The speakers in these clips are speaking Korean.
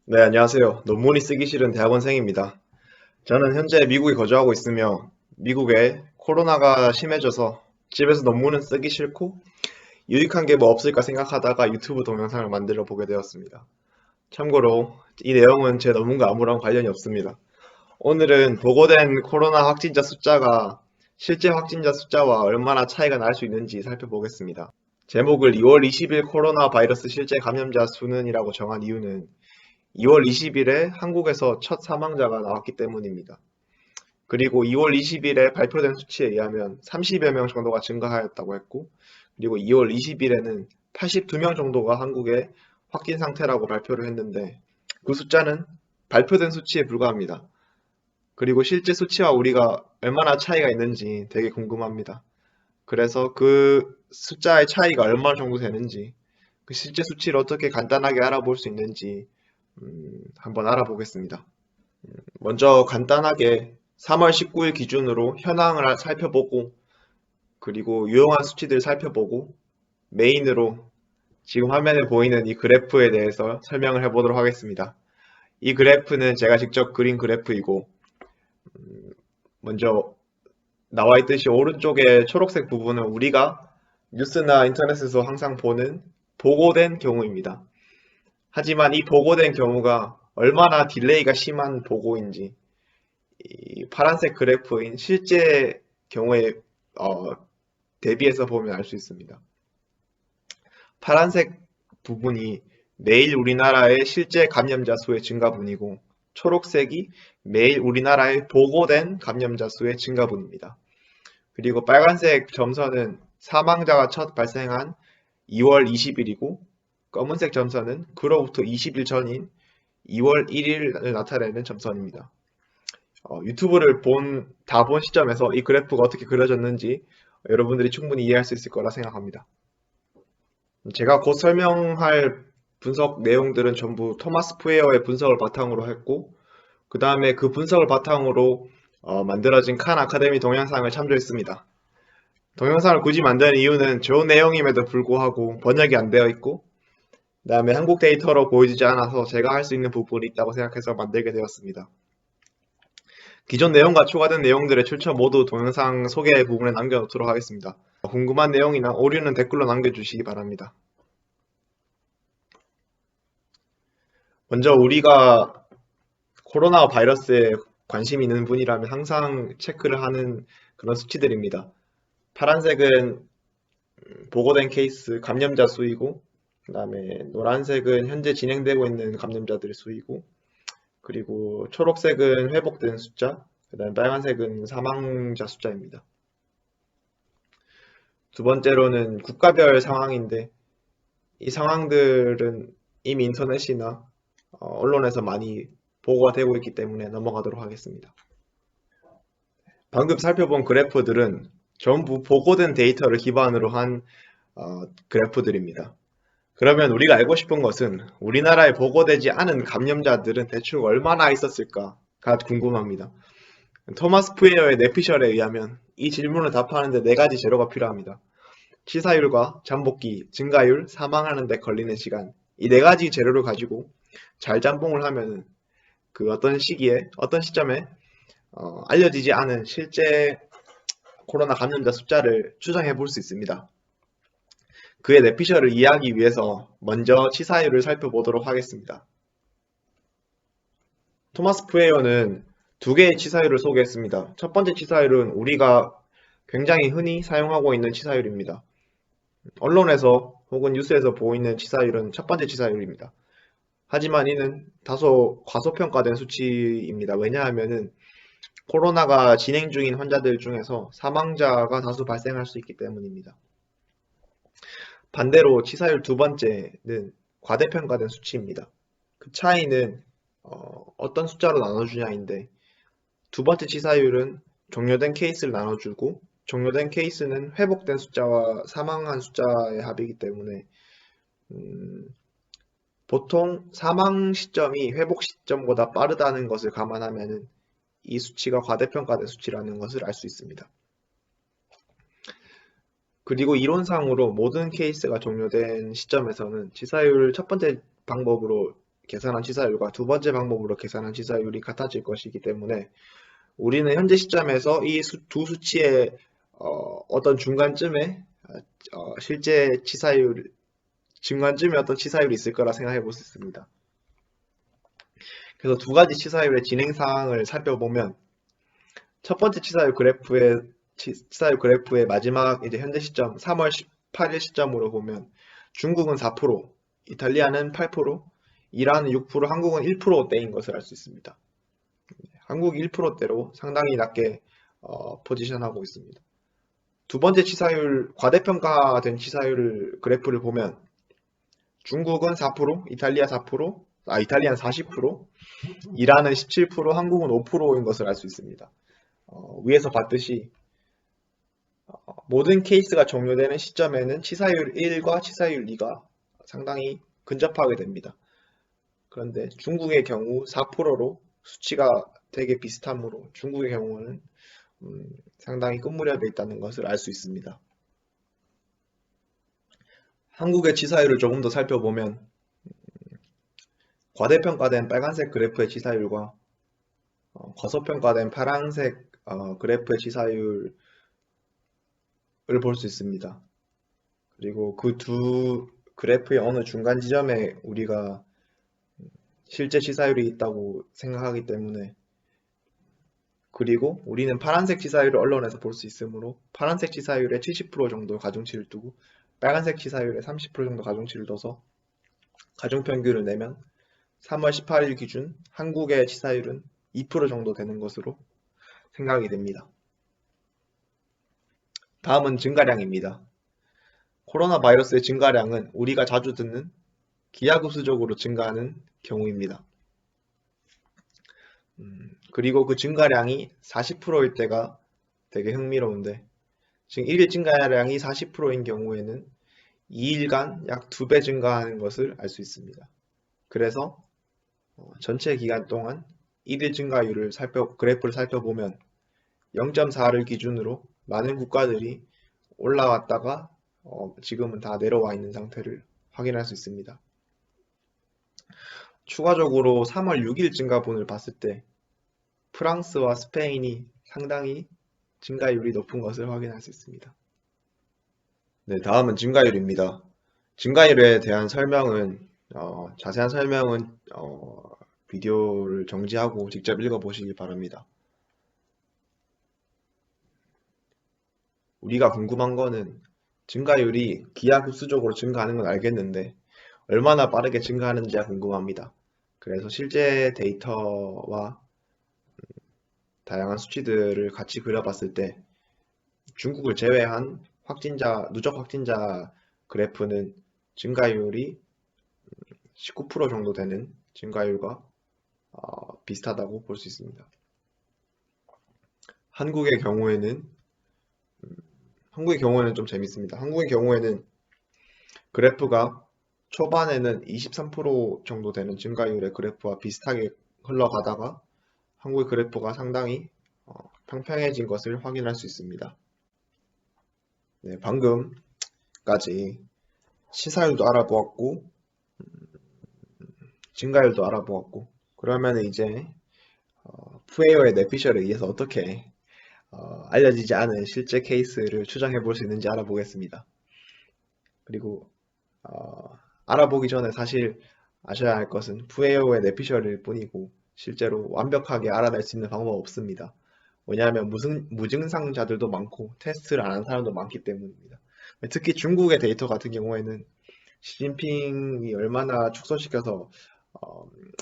네, 안녕하세요. 논문이 쓰기 싫은 대학원생입니다. 저는 현재 미국에 거주하고 있으며 미국에 코로나가 심해져서 집에서 논문은 쓰기 싫고 유익한 게 뭐 없을까 생각하다가 유튜브 동영상을 만들어 보게 되었습니다. 참고로 이 내용은 제 논문과 아무런 관련이 없습니다. 오늘은 보고된 코로나 확진자 숫자가 실제 확진자 숫자와 얼마나 차이가 날 수 있는지 살펴보겠습니다. 제목을 2월 20일 코로나 바이러스 실제 감염자 수는이라고 정한 이유는 2월 20일에 한국에서 첫 사망자가 나왔기 때문입니다. 그리고 2월 20일에 발표된 수치에 의하면 30여 명 정도가 증가하였다고 했고, 그리고 2월 20일에는 82명 정도가 한국의 확진 상태라고 발표를 했는데, 그 숫자는 발표된 수치에 불과합니다. 그리고 실제 수치와 우리가 얼마나 차이가 있는지 되게 궁금합니다. 그래서 그 숫자의 차이가 얼마 정도 되는지, 그 실제 수치를 어떻게 간단하게 알아볼 수 있는지 한번 알아보겠습니다. 먼저 간단하게 3월 19일 기준으로 현황을 살펴보고 그리고 유용한 수치들 살펴보고 메인으로 지금 화면에 보이는 이 그래프에 대해서 설명을 해보도록 하겠습니다. 이 그래프는 제가 직접 그린 그래프이고 먼저 나와 있듯이 오른쪽에 초록색 부분은 우리가 뉴스나 인터넷에서 항상 보는 보고된 경우입니다. 하지만 이 보고된 경우가 얼마나 딜레이가 심한 보고인지 이 파란색 그래프인 실제 경우에 어, 대비해서 보면 알 수 있습니다. 파란색 부분이 매일 우리나라의 실제 감염자 수의 증가분이고 초록색이 매일 우리나라의 보고된 감염자 수의 증가분입니다. 그리고 빨간색 점선은 사망자가 첫 발생한 2월 20일이고 검은색 점선은 그로부터 20일 전인 2월 1일을 나타내는 점선입니다. 유튜브를 다 본 시점에서 이 그래프가 어떻게 그려졌는지 여러분들이 충분히 이해할 수 있을 거라 생각합니다. 제가 곧 설명할 분석 내용들은 전부 토마스 푸에어의 분석을 바탕으로 했고, 그 다음에 그 분석을 바탕으로 만들어진 칸 아카데미 동영상을 참조했습니다. 동영상을 굳이 만드는 이유는 좋은 내용임에도 불구하고 번역이 안 되어 있고, 그 다음에 한국 데이터로 보여지지 않아서 제가 할 수 있는 부분이 있다고 생각해서 만들게 되었습니다. 기존 내용과 추가된 내용들의 출처 모두 동영상 소개 부분에 남겨놓도록 하겠습니다. 궁금한 내용이나 오류는 댓글로 남겨주시기 바랍니다. 먼저 우리가 코로나 바이러스에 관심이 있는 분이라면 항상 체크를 하는 그런 수치들입니다. 파란색은 보고된 케이스 감염자 수이고, 그 다음에 노란색은 현재 진행되고 있는 감염자들의 수이고, 그리고 초록색은 회복된 숫자, 그 다음에 빨간색은 사망자 숫자입니다. 두 번째로는 국가별 상황인데 이 상황들은 이미 인터넷이나 언론에서 많이 보고가 되고 있기 때문에 넘어가도록 하겠습니다. 방금 살펴본 그래프들은 전부 보고된 데이터를 기반으로 한 그래프들입니다. 그러면 우리가 알고 싶은 것은 우리나라에 보고되지 않은 감염자들은 대충 얼마나 있었을까가 궁금합니다. 토마스 푸에어의 내피셜에 의하면 이 질문을 답하는데 네 가지 재료가 필요합니다. 치사율과 잠복기, 증가율, 사망하는 데 걸리는 시간 이 네 가지 재료를 가지고 잘 짬뽕을 하면 그 어떤 시기에 어떤 시점에 알려지지 않은 실제 코로나 감염자 숫자를 추정해 볼 수 있습니다. 그의 내피셜을 이해하기 위해서 먼저 치사율을 살펴보도록 하겠습니다. 토마스 푸에어는 두 개의 치사율을 소개했습니다. 첫 번째 치사율은 우리가 굉장히 흔히 사용하고 있는 치사율입니다. 언론에서 혹은 뉴스에서 보이는 치사율은 첫 번째 치사율입니다. 하지만 이는 다소 과소평가된 수치입니다. 왜냐하면 코로나가 진행 중인 환자들 중에서 사망자가 다수 발생할 수 있기 때문입니다. 반대로 치사율 두 번째는 과대평가된 수치입니다. 그 차이는 어떤 숫자로 나눠주냐인데 두 번째 치사율은 종료된 케이스를 나눠주고 종료된 케이스는 회복된 숫자와 사망한 숫자의 합이기 때문에 보통 사망 시점이 회복 시점보다 빠르다는 것을 감안하면 이 수치가 과대평가된 수치라는 것을 알 수 있습니다. 그리고 이론상으로 모든 케이스가 종료된 시점에서는 치사율 첫 번째 방법으로 계산한 치사율과 두 번째 방법으로 계산한 치사율이 같아질 것이기 때문에 우리는 현재 시점에서 이 두 수치의 어떤 중간쯤에 실제 치사율, 중간쯤에 어떤 치사율이 있을 거라 생각해 볼 수 있습니다. 그래서 두 가지 치사율의 진행 사항을 살펴보면 첫 번째 치사율 그래프의 마지막 이제 현재 시점 3월 18일 시점으로 보면 중국은 4%, 이탈리아는 8%, 이란은 6%, 한국은 1%대인 것을 알 수 있습니다. 한국이 1%대로 상당히 낮게 포지션하고 있습니다. 두 번째 치사율, 과대평가된 치사율 그래프를 보면 중국은 4%, 이탈리아는 40%, 이란은 17%, 한국은 5%인 것을 알 수 있습니다. 위에서 봤듯이 모든 케이스가 종료되는 시점에는 치사율 1과 치사율 2가 상당히 근접하게 됩니다. 그런데 중국의 경우 4%로 수치가 되게 비슷하므로 중국의 경우는 상당히 끝무렵에 있다는 것을 알 수 있습니다. 한국의 치사율을 조금 더 살펴보면 과대평가된 빨간색 그래프의 치사율과 과소평가된 파란색 그래프의 치사율을 볼 수 있습니다. 그리고 그 두 그래프의 어느 중간 지점에 우리가 실제 치사율이 있다고 생각하기 때문에, 그리고 우리는 파란색 치사율을 언론에서 볼 수 있으므로 파란색 치사율에 70% 정도 가중치를 두고 빨간색 치사율에 30% 정도 가중치를 둬서 가중평균을 내면 3월 18일 기준 한국의 치사율은 2% 정도 되는 것으로 생각이 됩니다. 다음은 증가량입니다. 코로나 바이러스의 증가량은 우리가 자주 듣는 기하급수적으로 증가하는 경우입니다. 그리고 그 증가량이 40%일 때가 되게 흥미로운데, 지금 1일 증가량이 40%인 경우에는 2일간 약 2배 증가하는 것을 알 수 있습니다. 그래서 전체 기간 동안 1일 증가율을 그래프를 살펴보면 0.4를 기준으로 많은 국가들이 올라왔다가 지금은 다 내려와 있는 상태를 확인할 수 있습니다. 추가적으로 3월 6일 증가분을 봤을 때 프랑스와 스페인이 상당히 증가율이 높은 것을 확인할 수 있습니다. 네, 다음은 증가율입니다. 증가율에 대한 설명은 자세한 설명은 비디오를 정지하고 직접 읽어보시기 바랍니다. 우리가 궁금한 거는 증가율이 기하급수적으로 증가하는 건 알겠는데 얼마나 빠르게 증가하는지가 궁금합니다. 그래서 실제 데이터와 다양한 수치들을 같이 그려봤을 때 중국을 제외한 누적 확진자 그래프는 증가율이 19% 정도 되는 증가율과 비슷하다고 볼 수 있습니다. 한국의 경우에는 좀 재밌습니다. 한국의 경우에는 그래프가 초반에는 23% 정도 되는 증가율의 그래프와 비슷하게 흘러가다가 한국의 그래프가 상당히 평평해진 것을 확인할 수 있습니다. 네, 방금까지 치사율도 알아보았고 증가율도 알아보았고, 그러면 이제 푸에어의 내피셜에 의해서 어떻게 알려지지 않은 실제 케이스를 추정해 볼 수 있는지 알아보겠습니다. 그리고 알아보기 전에 사실 아셔야 할 것은 푸에어의 내피셜일 뿐이고 실제로 완벽하게 알아낼 수 있는 방법은 없습니다. 왜냐하면 무증상자들도 많고 테스트를 안 한 사람도 많기 때문입니다. 특히 중국의 데이터 같은 경우에는 시진핑이 얼마나 축소시켜서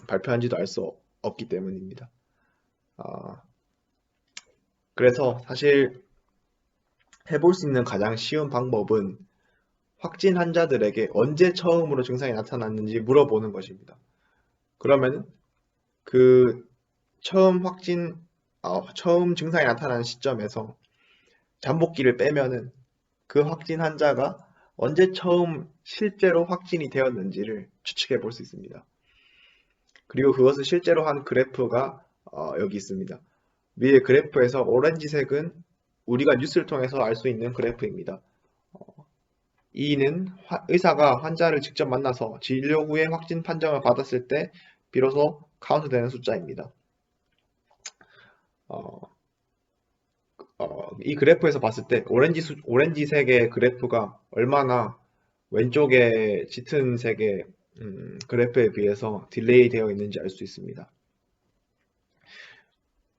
발표한지도 알 수 없기 때문입니다. 그래서 사실 해볼 수 있는 가장 쉬운 방법은 확진 환자들에게 언제 처음으로 증상이 나타났는지 물어보는 것입니다. 그러면 그 처음 증상이 나타나는 시점에서 잠복기를 빼면은 그 확진 환자가 언제 처음 실제로 확진이 되었는지를 추측해 볼 수 있습니다. 그리고 그것을 실제로 한 그래프가 여기 있습니다. 위에 그래프에서 오렌지색은 우리가 뉴스를 통해서 알 수 있는 그래프입니다. 2는 의사가 환자를 직접 만나서 진료 후에 확진 판정을 받았을 때 비로소 카운트되는 숫자입니다. 어, 이 그래프에서 봤을 때 오렌지색의 그래프가 얼마나 왼쪽에 짙은 색의 그래프에 비해서 딜레이 되어 있는지 알 수 있습니다.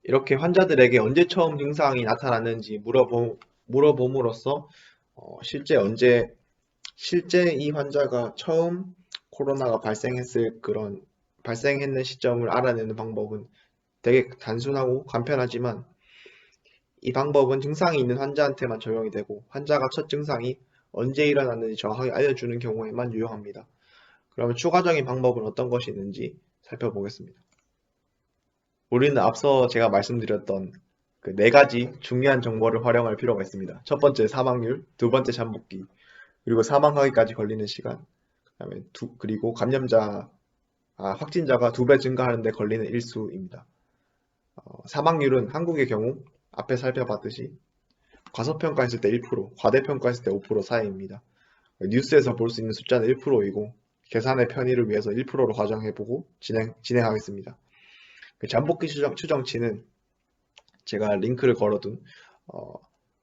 이렇게 환자들에게 언제 처음 증상이 나타났는지 물어봄으로써 실제 이 환자가 처음 코로나가 발생했는 시점을 알아내는 방법은 되게 단순하고 간편하지만 이 방법은 증상이 있는 환자한테만 적용이 되고 환자가 첫 증상이 언제 일어났는지 정확하게 알려주는 경우에만 유용합니다. 그러면 추가적인 방법은 어떤 것이 있는지 살펴보겠습니다. 우리는 앞서 제가 말씀드렸던 그 4가지 중요한 정보를 활용할 필요가 있습니다. 첫 번째 사망률, 두 번째 잠복기, 그리고 사망하기까지 걸리는 시간, 그리고 확진자가 2배 증가하는데 걸리는 일수입니다. 사망률은 한국의 경우 앞에 살펴봤듯이 과소평가했을 때 1%, 과대평가했을 때 5% 사이입니다. 뉴스에서 볼 수 있는 숫자는 1%이고 계산의 편의를 위해서 1%로 가정해보고 진행하겠습니다. 잠복기 추정치는 제가 링크를 걸어둔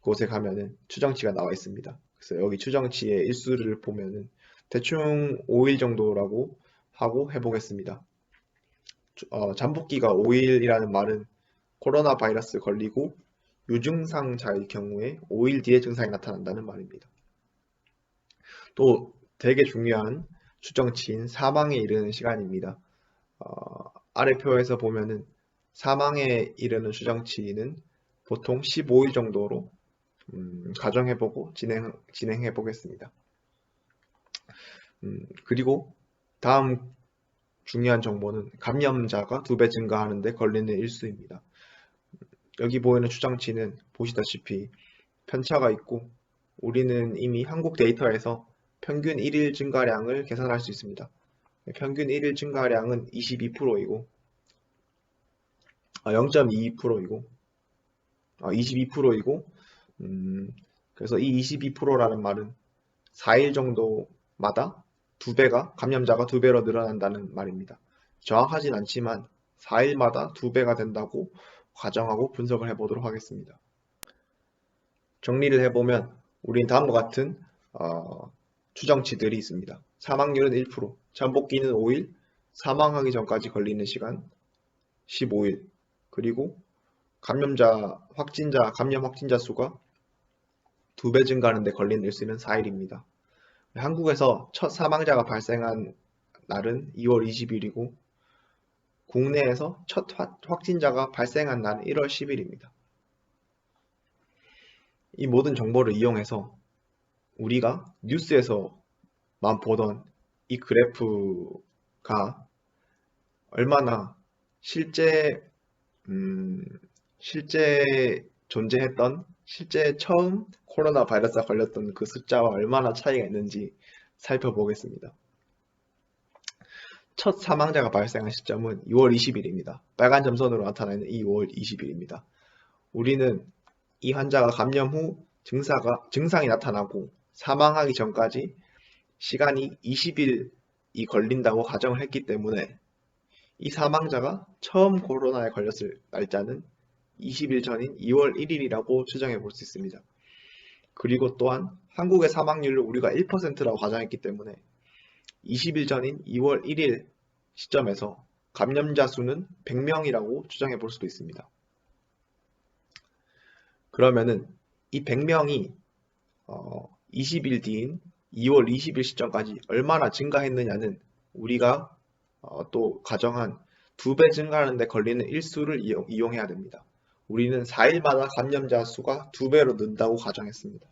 곳에 가면은 추정치가 나와 있습니다. 그래서 여기 추정치의 일수를 보면은 대충 5일 정도라고 하고 해보겠습니다. 잠복기가 5일이라는 말은 코로나 바이러스 걸리고 유증상자의 경우에 5일 뒤에 증상이 나타난다는 말입니다. 또 되게 중요한 추정치인 사망에 이르는 시간입니다. 아래 표에서 보면은 사망에 이르는 추정치는 보통 15일 정도로 가정해보고 진행해 보겠습니다. 그리고 다음 중요한 정보는 감염자가 2배 증가하는데 걸리는 일수입니다. 여기 보이는 추정치는 보시다시피 편차가 있고 우리는 이미 한국 데이터에서 평균 1일 증가량을 계산할 수 있습니다. 평균 1일 증가량은 22%이고 0.22%이고 22%이고 그래서 이 22%라는 말은 4일 정도마다 감염자가 2배로 늘어난다는 말입니다. 정확하진 않지만 4일마다 2배가 된다고 가정하고 분석을 해보도록 하겠습니다. 정리를 해보면 우린 다음과 같은 추정치들이 있습니다. 사망률은 1%, 잠복기는 5일, 사망하기 전까지 걸리는 시간 15일, 그리고 감염 확진자 수가 2배 증가하는데 걸리는 일수는 4일입니다. 한국에서 첫 사망자가 발생한 날은 2월 20일이고 국내에서 첫 확진자가 발생한 날은 1월 10일입니다. 이 모든 정보를 이용해서 우리가 뉴스에서만 보던 이 그래프가 얼마나 실제 처음 코로나 바이러스가 걸렸던 그 숫자와 얼마나 차이가 있는지 살펴보겠습니다. 첫 사망자가 발생한 시점은 2월 20일입니다. 빨간 점선으로 나타나는 2월 20일입니다. 우리는 이 환자가 감염 후 증상이 나타나고 사망하기 전까지 시간이 20일이 걸린다고 가정을 했기 때문에 이 사망자가 처음 코로나에 걸렸을 날짜는 20일 전인 2월 1일이라고 추정해 볼 수 있습니다. 그리고 또한 한국의 사망률을 우리가 1%라고 가정했기 때문에 20일 전인 2월 1일 시점에서 감염자 수는 100명이라고 추정해 볼 수도 있습니다. 그러면은 이 100명이 20일 뒤인 2월 20일 시점까지 얼마나 증가했느냐는 우리가 또 가정한 2배 증가하는데 걸리는 일수를 이용해야 됩니다. 우리는 4일마다 감염자 수가 2배로 는다고 가정했습니다.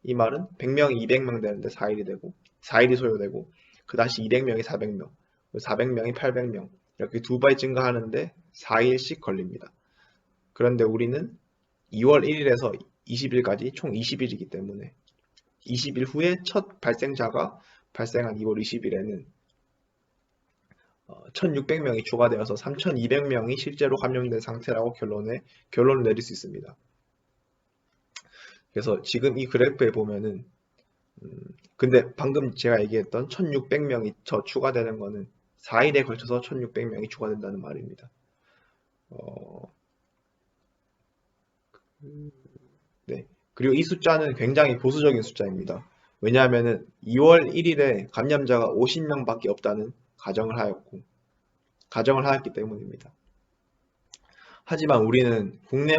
이 말은 100명이 200명 되는데 4일이 소요되고 그 다시 200명이 400명, 400명이 800명 이렇게 2배 증가하는데 4일씩 걸립니다. 그런데 우리는 2월 1일에서 20일까지 총 20일이기 때문에 20일 후에 첫 발생자가 발생한 2월 20일에는 1600명이 추가되어서 3200명이 실제로 감염된 상태라고 결론을 내릴 수 있습니다. 그래서 지금 이 그래프에 보면은 근데 방금 제가 얘기했던 1600명이 더 추가되는 거는 4일에 걸쳐서 1600명이 추가된다는 말입니다. 어, 네. 그리고 이 숫자는 굉장히 보수적인 숫자입니다. 왜냐하면은 2월 1일에 감염자가 50명밖에 없다는 가정을 하였기 때문입니다. 하지만 우리는 국내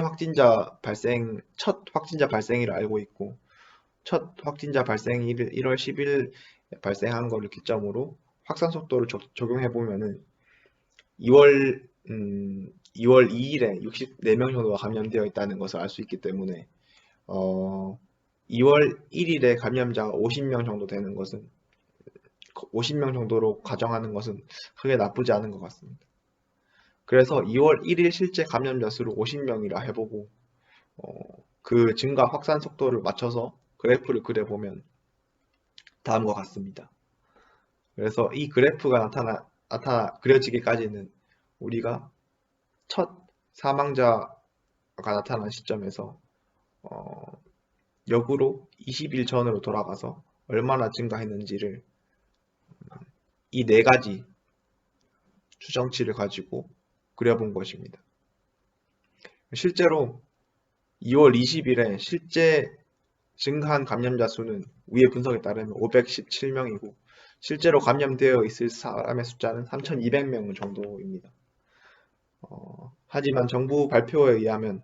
첫 확진자 발생일을 알고 있고, 첫 확진자 발생일을 1월 10일 발생한 거를 기점으로 확산 속도를 적용해 보면은 2월 2일에 64명 정도가 감염되어 있다는 것을 알 수 있기 때문에 2월 1일에 감염자가 50명 정도 되는 것은 50명 정도로 가정하는 것은 크게 나쁘지 않은 것 같습니다. 그래서 2월 1일 실제 감염자 수를 50명이라 해보고 그 증가 확산 속도를 맞춰서 그래프를 그려보면 다음과 같습니다. 그래서 이 그래프가 그려지기까지는 우리가 첫 사망자가 나타난 시점에서 역으로 20일 전으로 돌아가서 얼마나 증가했는지를 이 네 가지 추정치를 가지고 그려본 것입니다. 실제로 2월 20일에 실제 증가한 감염자 수는 위의 분석에 따르면 517명이고 실제로 감염되어 있을 사람의 숫자는 3,200명 정도입니다. 하지만 정부 발표에 의하면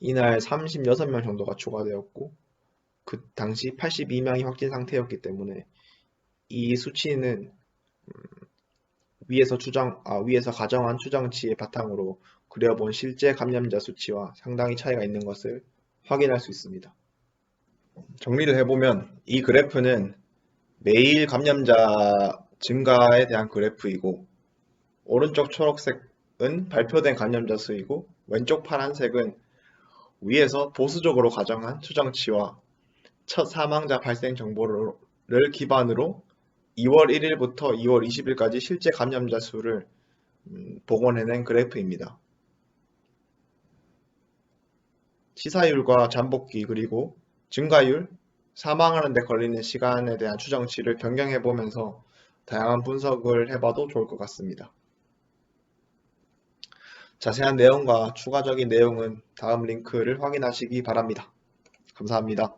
이날 36명 정도가 추가되었고 그 당시 82명이 확진 상태였기 때문에 이 수치는 위에서 가정한 추정치의 바탕으로 그려본 실제 감염자 수치와 상당히 차이가 있는 것을 확인할 수 있습니다. 정리를 해보면 이 그래프는 매일 감염자 증가에 대한 그래프이고 오른쪽 초록색은 발표된 감염자 수이고 왼쪽 파란색은 위에서 보수적으로 가정한 추정치와 첫 사망자 발생 정보를 기반으로 2월 1일부터 2월 20일까지 실제 감염자 수를 복원해낸 그래프입니다. 치사율과 잠복기 그리고 증가율, 사망하는 데 걸리는 시간에 대한 추정치를 변경해 보면서 다양한 분석을 해봐도 좋을 것 같습니다. 자세한 내용과 추가적인 내용은 다음 링크를 확인하시기 바랍니다. 감사합니다.